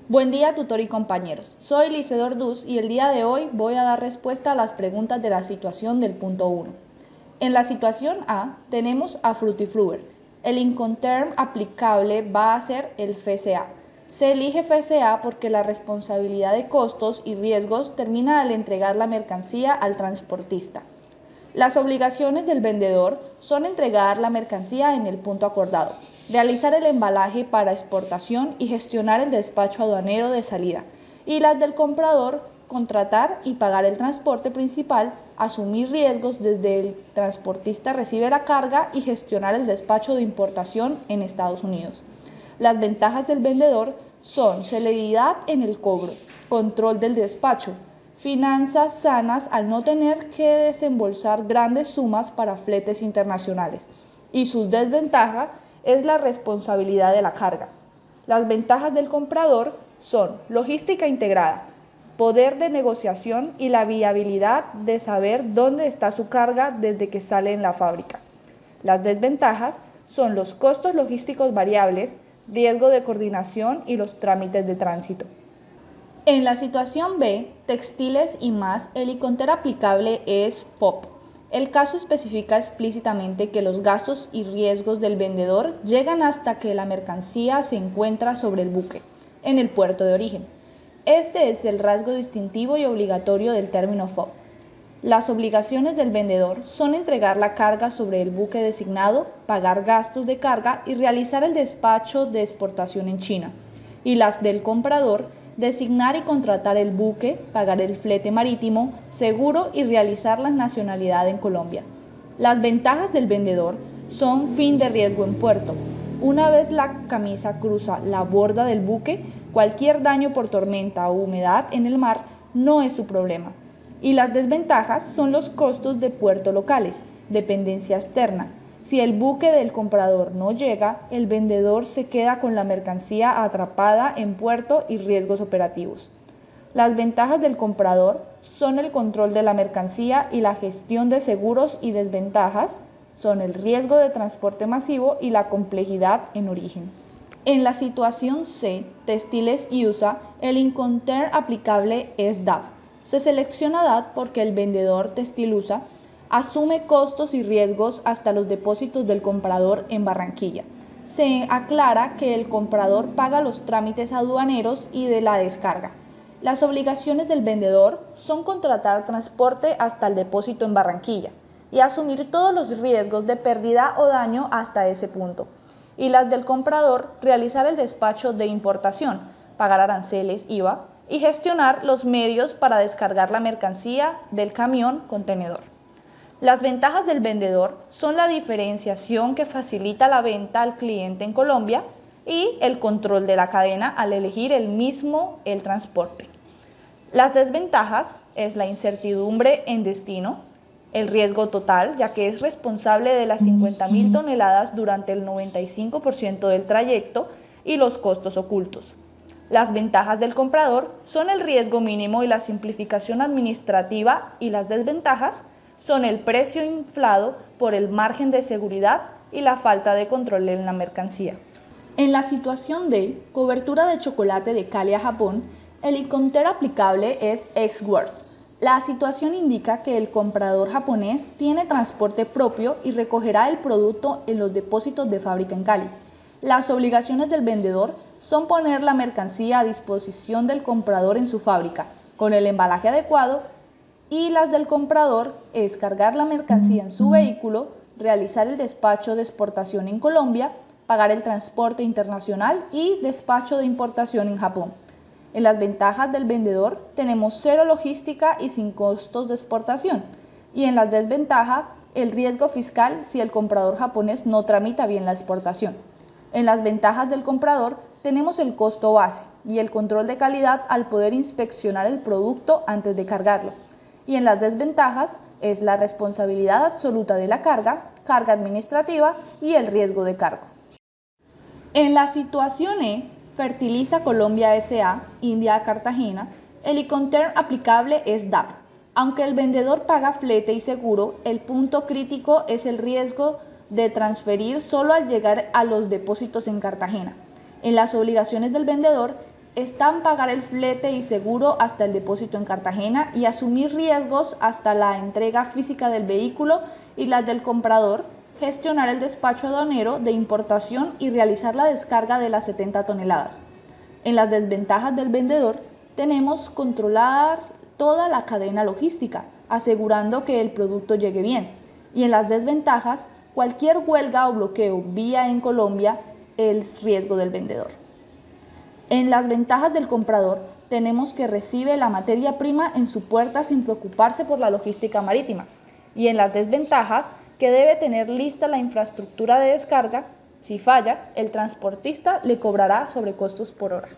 Buen día, tutor y compañeros. Soy Lice Orduz y el día de hoy voy a dar respuesta a las preguntas de la situación del punto 1. En la situación A tenemos a Frutifluer. El Incoterm aplicable va a ser el FCA. Se elige FCA porque la responsabilidad de costos y riesgos termina al entregar la mercancía al transportista. Las obligaciones del vendedor son entregar la mercancía en el punto acordado, realizar el embalaje para exportación y gestionar el despacho aduanero de salida, y las del comprador, contratar y pagar el transporte principal, asumir riesgos desde el transportista recibe la carga y gestionar el despacho de importación en Estados Unidos. Las ventajas del vendedor son celeridad en el cobro, control del despacho, finanzas sanas al no tener que desembolsar grandes sumas para fletes internacionales, y sus desventajas es la responsabilidad de la carga. Las ventajas del comprador son logística integrada, poder de negociación y la viabilidad de saber dónde está su carga desde que sale en la fábrica. Las desventajas son los costos logísticos variables, riesgo de coordinación y los trámites de tránsito. En la situación B, textiles y más, el Incoterm aplicable es FOB. El caso especifica explícitamente que los gastos y riesgos del vendedor llegan hasta que la mercancía se encuentra sobre el buque, en el puerto de origen. Este es el rasgo distintivo y obligatorio del término FOB. Las obligaciones del vendedor son entregar la carga sobre el buque designado, pagar gastos de carga y realizar el despacho de exportación en China. Y las del comprador, designar y contratar el buque, pagar el flete marítimo, seguro y realizar la nacionalidad en Colombia. Las ventajas del vendedor son fin de riesgo en puerto. Una vez la camisa cruza la borda del buque, cualquier daño por tormenta o humedad en el mar no es su problema. Y las desventajas son los costos de puerto locales, dependencia externa. Si el buque del comprador no llega, el vendedor se queda con la mercancía atrapada en puerto y riesgos operativos. Las ventajas del comprador son el control de la mercancía y la gestión de seguros, y desventajas son el riesgo de transporte masivo y la complejidad en origen. En la situación C, textiles y USA, el Incoterm aplicable es DAP. Se selecciona DAP porque el vendedor textil USA asume costos y riesgos hasta los depósitos del comprador en Barranquilla. Se aclara que el comprador paga los trámites aduaneros y de la descarga. Las obligaciones del vendedor son contratar transporte hasta el depósito en Barranquilla y asumir todos los riesgos de pérdida o daño hasta ese punto. Y las del comprador, realizar el despacho de importación, pagar aranceles, IVA, y gestionar los medios para descargar la mercancía del camión contenedor. Las ventajas del vendedor son la diferenciación que facilita la venta al cliente en Colombia y el control de la cadena al elegir el transporte. Las desventajas es la incertidumbre en destino, el riesgo total, ya que es responsable de las 50.000 toneladas durante el 95% del trayecto, y los costos ocultos. Las ventajas del comprador son el riesgo mínimo y la simplificación administrativa, y las desventajas son el precio inflado por el margen de seguridad y la falta de control en la mercancía. En la situación de cobertura de chocolate de Cali a Japón, el Incoterm aplicable es ex-works. La situación indica que el comprador japonés tiene transporte propio y recogerá el producto en los depósitos de fábrica en Cali. Las obligaciones del vendedor son poner la mercancía a disposición del comprador en su fábrica, con el embalaje adecuado, y las del comprador es cargar la mercancía en su vehículo, realizar el despacho de exportación en Colombia, pagar el transporte internacional y despacho de importación en Japón. En las ventajas del vendedor tenemos cero logística y sin costos de exportación. Y en las desventajas, el riesgo fiscal si el comprador japonés no tramita bien la exportación. En las ventajas del comprador tenemos el costo base y el control de calidad al poder inspeccionar el producto antes de cargarlo. Y en las desventajas es la responsabilidad absoluta de la carga, carga administrativa y el riesgo de cargo. En la situación E, Fertiliza Colombia S.A., India Cartagena, el Incoterm aplicable es DAP. Aunque el vendedor paga flete y seguro, el punto crítico es el riesgo de transferir solo al llegar a los depósitos en Cartagena. En las obligaciones del vendedor están pagar el flete y seguro hasta el depósito en Cartagena y asumir riesgos hasta la entrega física del vehículo y las del comprador, gestionar el despacho aduanero de importación y realizar la descarga de las 70 toneladas. En las desventajas del vendedor tenemos controlar toda la cadena logística, asegurando que el producto llegue bien. Y en las desventajas, cualquier huelga o bloqueo vía en Colombia es riesgo del vendedor. En las ventajas del comprador tenemos que recibe la materia prima en su puerta sin preocuparse por la logística marítima. Y en las desventajas, que debe tener lista la infraestructura de descarga. Si falla, el transportista le cobrará sobrecostos por hora.